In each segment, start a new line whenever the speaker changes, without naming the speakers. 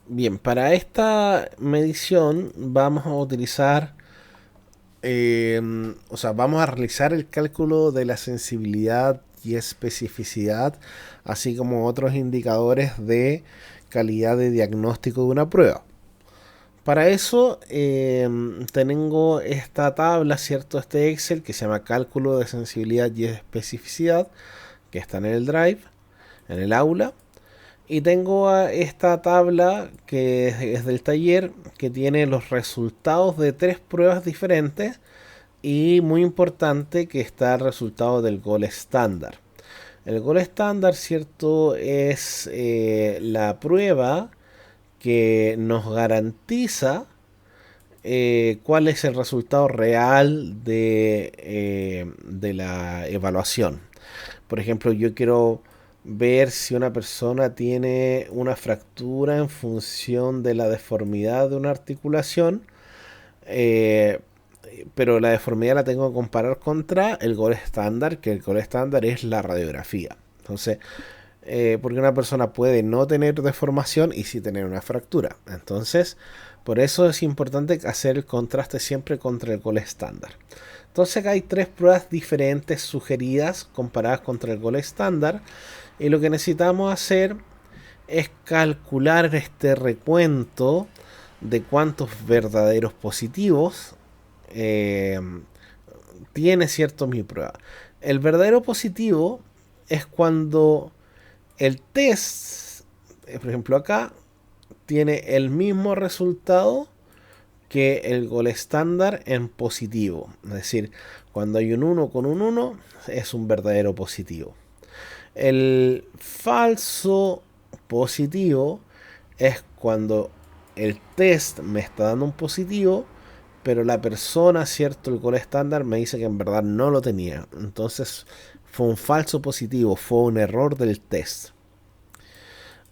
Bien, para esta medición vamos a utilizar, vamos a realizar el cálculo de la sensibilidad y especificidad, así como otros indicadores de calidad de diagnóstico de una prueba. Para eso tengo esta tabla, ¿cierto? Este Excel que se llama cálculo de sensibilidad y especificidad, que está en el Drive, en el aula. Y tengo esta tabla que es del taller, que tiene los resultados de tres pruebas diferentes. Y muy importante que está el resultado del gol estándar. El gol estándar, ¿cierto? Es la prueba que nos garantiza cuál es el resultado real de la evaluación. Por ejemplo, yo quiero ver si una persona tiene una fractura en función de la deformidad de una articulación, eh, pero la deformidad la tengo que comparar contra el gol estándar, que el gol estándar es la radiografía. Entonces, porque una persona puede no tener deformación y sí tener una fractura. Entonces, por eso es importante hacer el contraste siempre contra el gol estándar. Entonces acá hay tres pruebas diferentes sugeridas comparadas contra el gol estándar. Y lo que necesitamos hacer es calcular este recuento de cuántos verdaderos positivos eh, tiene, cierto, mi prueba. El verdadero positivo es cuando el test, por ejemplo acá, tiene el mismo resultado que el gol estándar en positivo. Es decir, cuando hay un 1 con un 1 es un verdadero positivo. El falso positivo es cuando el test me está dando un positivo, pero la persona, cierto, el gol estándar me dice que en verdad no lo tenía. Entonces fue un falso positivo, fue un error del test.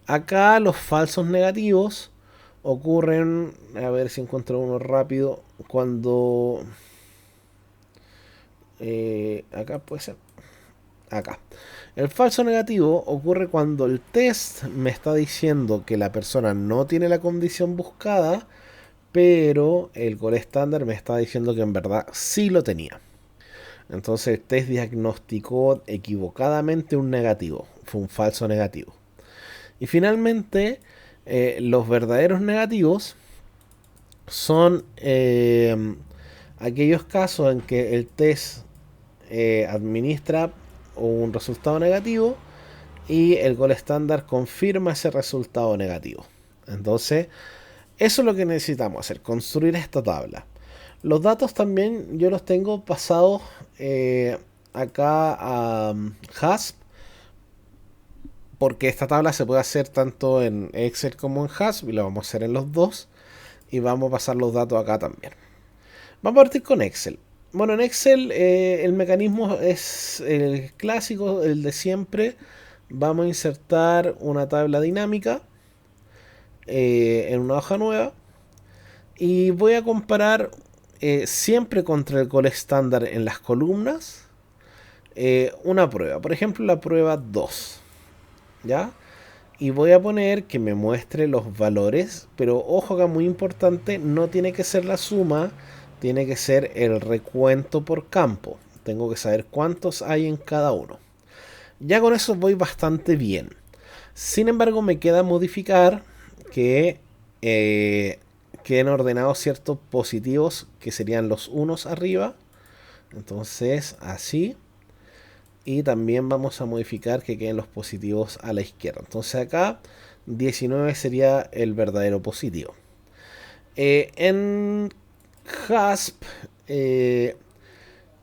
Acá los falsos negativos ocurren, a ver si encuentro uno rápido, cuando... acá puede ser. Acá. El falso negativo ocurre cuando el test me está diciendo que la persona no tiene la condición buscada, pero el gol estándar me está diciendo que en verdad sí lo tenía. Entonces el test diagnosticó equivocadamente un negativo, fue un falso negativo. Y finalmente, los verdaderos negativos son aquellos casos en que el test administra un resultado negativo y el gol estándar confirma ese resultado negativo. Entonces, eso es lo que necesitamos hacer, construir esta tabla. Los datos también yo los tengo pasados acá a Hasp, porque esta tabla se puede hacer tanto en Excel como en Hasp y la vamos a hacer en los dos. Y vamos a pasar los datos acá también. Vamos a partir con Excel. Bueno, en Excel el mecanismo es el clásico, el de siempre. Vamos a insertar una tabla dinámica en una hoja nueva. Y voy a comparar siempre contra el gol estándar en las columnas una prueba. Por ejemplo, la prueba 2. ¿Ya? Y voy a poner que me muestre los valores, pero ojo acá muy importante, no tiene que ser la suma, tiene que ser el recuento por campo. Tengo que saber cuántos hay en cada uno. Ya con eso voy bastante bien. Sin embargo, me queda modificar que queden ordenados ciertos positivos que serían los unos arriba. Entonces, así. Y también vamos a modificar que queden los positivos a la izquierda. Entonces acá 19 sería el verdadero positivo. En Hasp, eh,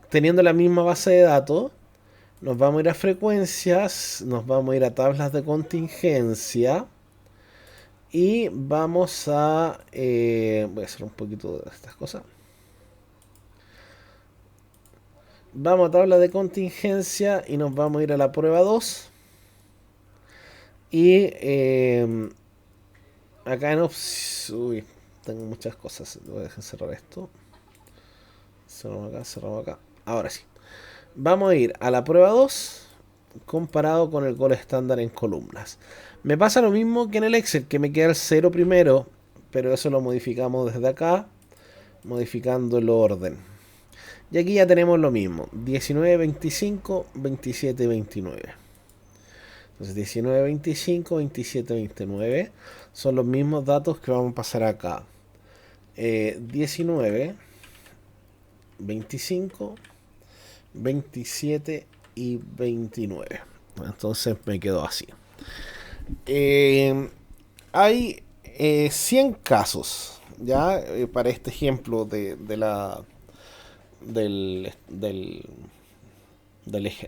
teniendo la misma base de datos, nos vamos a ir a frecuencias, nos vamos a ir a tablas de contingencia y vamos a... voy a hacer un poquito de estas cosas. Vamos a tabla de contingencia y nos vamos a ir a la prueba 2. Y acá en Uy, tengo muchas cosas. Voy a dejar cerrar esto. Cerramos acá, cerramos acá. Ahora sí. Vamos a ir a la prueba 2 comparado con el gol estándar en columnas. Me pasa lo mismo que en el Excel, que me queda el 0 primero, pero eso lo modificamos desde acá, modificando el orden. Y aquí ya tenemos lo mismo, 19, 25, 27, 29. Entonces 19, 25, 27, 29 son los mismos datos que vamos a pasar acá. 19, 25, 27 y 29. Entonces me quedó así. Hay 100 casos, ¿ya? Para este ejemplo de la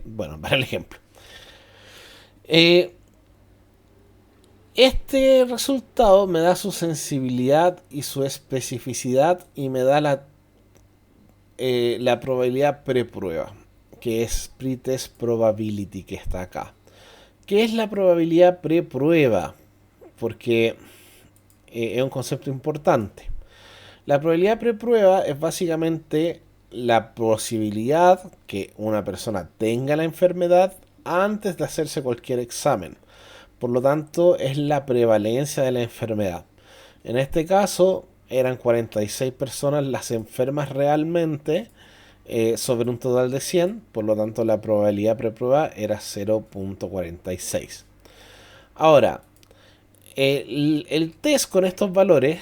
bueno, para el ejemplo. Este resultado me da su sensibilidad y su especificidad y me da la probabilidad preprueba, que es pretest probability, que está acá. ¿Qué es la probabilidad preprueba? Porque es un concepto importante. La probabilidad preprueba es básicamente la posibilidad que una persona tenga la enfermedad antes de hacerse cualquier examen. Por lo tanto, es la prevalencia de la enfermedad. En este caso, eran 46 personas las enfermas realmente sobre un total de 100. Por lo tanto, la probabilidad preprueba era 0.46. Ahora, el test con estos valores,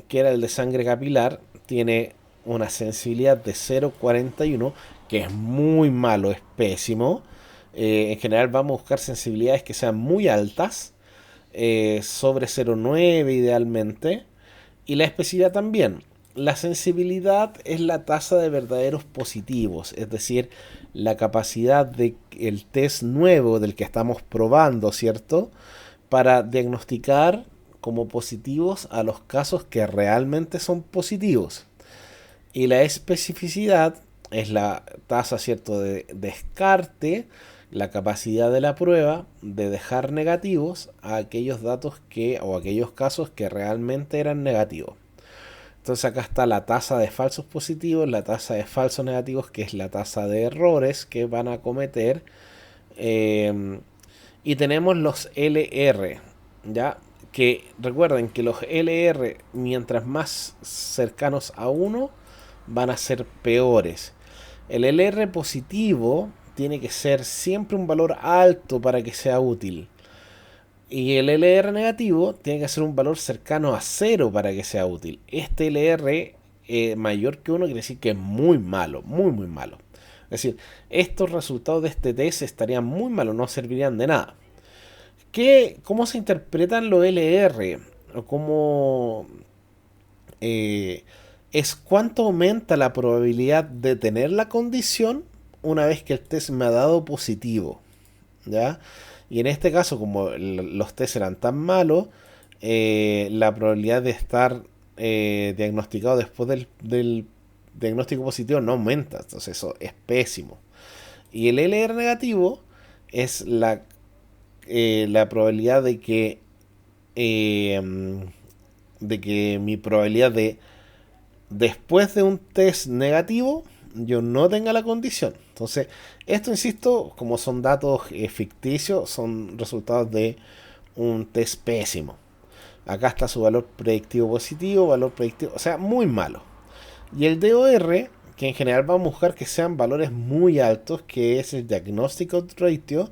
que era el de sangre capilar, tiene una sensibilidad de 0.41, que es muy malo, es pésimo. En general vamos a buscar sensibilidades que sean muy altas, sobre 0.9 idealmente, y la especificidad también. La sensibilidad es la tasa de verdaderos positivos, es decir, la capacidad del test nuevo del que estamos probando, ¿cierto?, para diagnosticar como positivos a los casos que realmente son positivos. Y la especificidad es la tasa, ¿cierto?, de descarte, la capacidad de la prueba de dejar negativos a aquellos datos o aquellos casos que realmente eran negativos. Entonces acá está la tasa de falsos positivos, la tasa de falsos negativos, que es la tasa de errores que van a cometer. Y tenemos los LR, ¿ya? Que recuerden que los LR, mientras más cercanos a 1, van a ser peores. El LR positivo tiene que ser siempre un valor alto para que sea útil. Y el LR negativo tiene que ser un valor cercano a 0 para que sea útil. Este LR mayor que 1 quiere decir que es muy malo, muy muy malo. Es decir, estos resultados de este test estarían muy malos, no servirían de nada. ¿Cómo se interpretan los LR? ¿O cómo es cuánto aumenta la probabilidad de tener la condición una vez que el test me ha dado positivo? ¿Ya? Y en este caso, como los test eran tan malos, la probabilidad de estar diagnosticado después del diagnóstico positivo no aumenta. Entonces eso es pésimo. Y el LR negativo es la probabilidad de que mi probabilidad de después de un test negativo yo no tenga la condición. Entonces, esto, insisto, como son datos ficticios, son resultados de un test pésimo. Acá está su valor predictivo positivo, valor predictivo, o sea, muy malo. Y el DOR, que en general vamos a buscar que sean valores muy altos, que es el Diagnostic Ratio,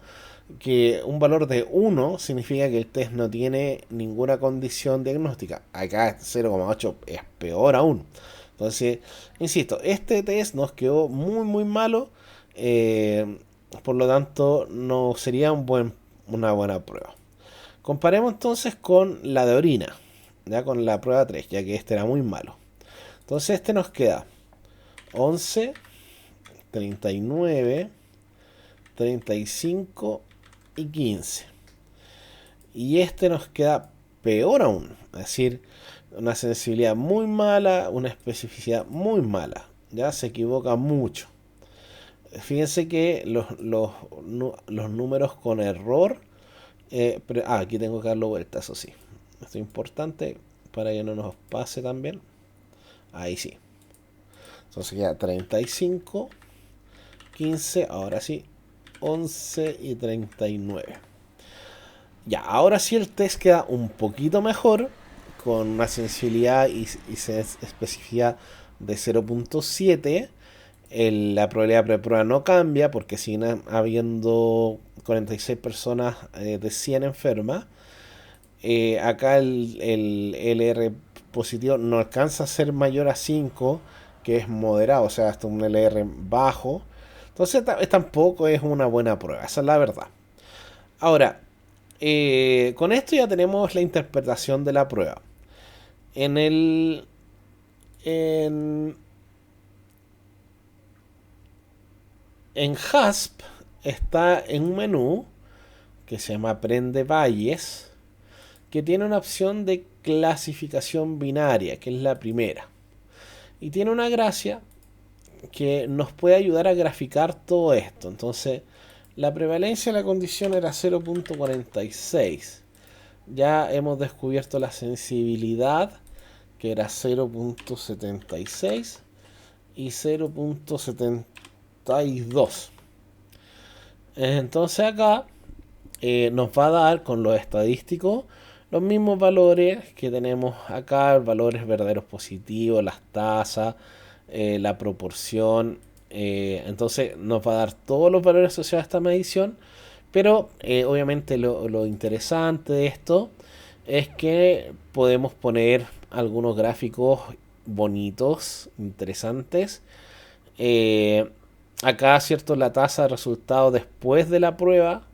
que un valor de 1 significa que el test no tiene ninguna condición diagnóstica. Acá 0,8 es peor aún. Entonces, insisto, este test nos quedó muy muy malo. Por lo tanto, no sería una buena prueba. Comparemos entonces con la de orina, ya con la prueba 3, ya que este era muy malo. Entonces este nos queda 11, 39, 35 y 15. Y este nos queda peor aún, es decir, una sensibilidad muy mala, una especificidad muy mala, ya se equivoca mucho. Fíjense que los números con error, aquí tengo que darlo vuelta, eso sí, esto es importante para que no nos pase también. Ahí sí, entonces queda 35, 15, ahora sí, 11 y 39. Ya, ahora sí el test queda un poquito mejor, con una sensibilidad y especificidad de 0.7. La probabilidad pre-prueba no cambia porque siguen habiendo 46 personas de 100 enfermas. Acá el LR positivo no alcanza a ser mayor a 5, que es moderado, o sea, hasta un LR bajo. Entonces tampoco es una buena prueba, esa es la verdad. Ahora, con esto ya tenemos la interpretación de la prueba. En el. En, en HASP está en un menú que se llama Aprende Valles, que tiene una opción de clasificación binaria, que es la primera. Y tiene una gracia que nos puede ayudar a graficar todo esto. Entonces, la prevalencia de la condición era 0.46. Ya hemos descubierto la sensibilidad, que era 0.76 y 0.72. Entonces acá nos va a dar con los estadísticos los mismos valores que tenemos acá, valores verdaderos positivos, las tasas, la proporción. Entonces nos va a dar todos los valores asociados a esta medición, pero obviamente lo interesante de esto es que podemos poner algunos gráficos bonitos, interesantes. Acá, cierto, la tasa de resultado después de la prueba.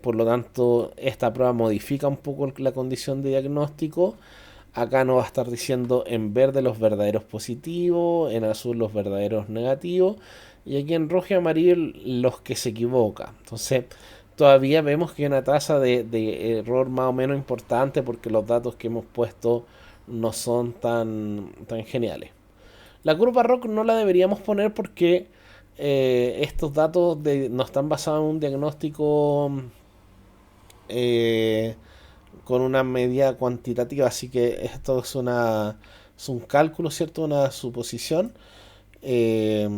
Por lo tanto, esta prueba modifica un poco la condición de diagnóstico. Acá nos va a estar diciendo en verde los verdaderos positivos, en azul los verdaderos negativos, y aquí en rojo y amarillo los que se equivocan. Entonces, todavía vemos que hay una tasa de error más o menos importante porque los datos que hemos puesto no son tan geniales. La curva ROC no la deberíamos poner porque estos datos no están basados en un diagnóstico eh, con una medida cuantitativa, así que esto es un cálculo, ¿cierto? Una suposición. Eh,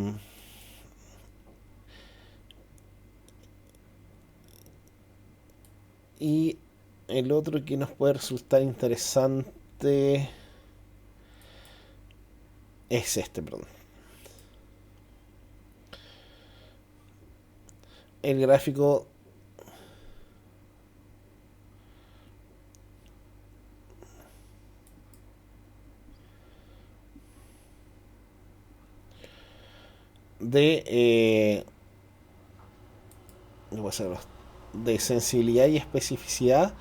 y el otro que nos puede resultar interesante es este, perdón. El gráfico de de sensibilidad y especificidad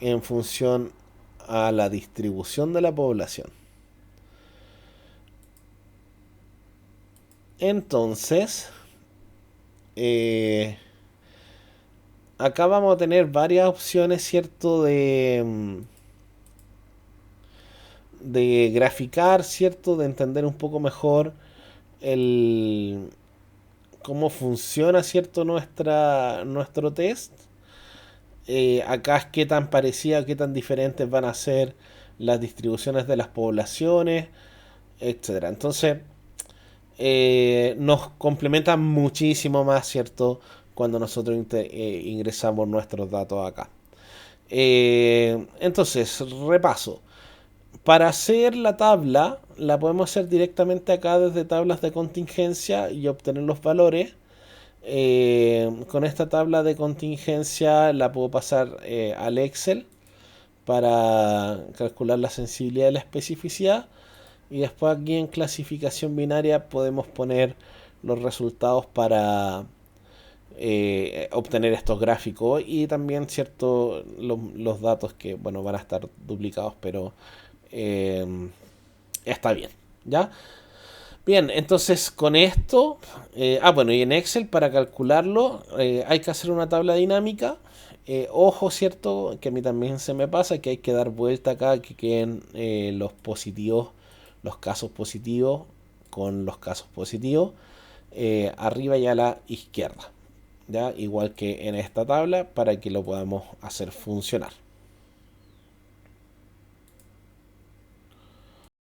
en función a la distribución de la población. Entonces, acá vamos a tener varias opciones, ¿cierto? De graficar, ¿cierto? De entender un poco mejor el cómo funciona, ¿cierto? Nuestro test. Acá es qué tan parecida, qué tan diferentes van a ser las distribuciones de las poblaciones, etcétera. Entonces, nos complementa muchísimo más, ¿cierto? Cuando nosotros ingresamos nuestros datos acá. Entonces, repaso. Para hacer la tabla, la podemos hacer directamente acá desde tablas de contingencia y obtener los valores. Con esta tabla de contingencia la puedo pasar al Excel para calcular la sensibilidad y la especificidad. Y después aquí en clasificación binaria podemos poner los resultados para obtener estos gráficos y también cierto los datos que bueno van a estar duplicados, pero está bien, ¿ya? Bien, entonces con esto, bueno, y en Excel para calcularlo hay que hacer una tabla dinámica. Ojo, ¿cierto? Que a mí también se me pasa que hay que dar vuelta acá, que queden los positivos, los casos positivos con los casos positivos, arriba y a la izquierda, ¿ya? Igual que en esta tabla para que lo podamos hacer funcionar.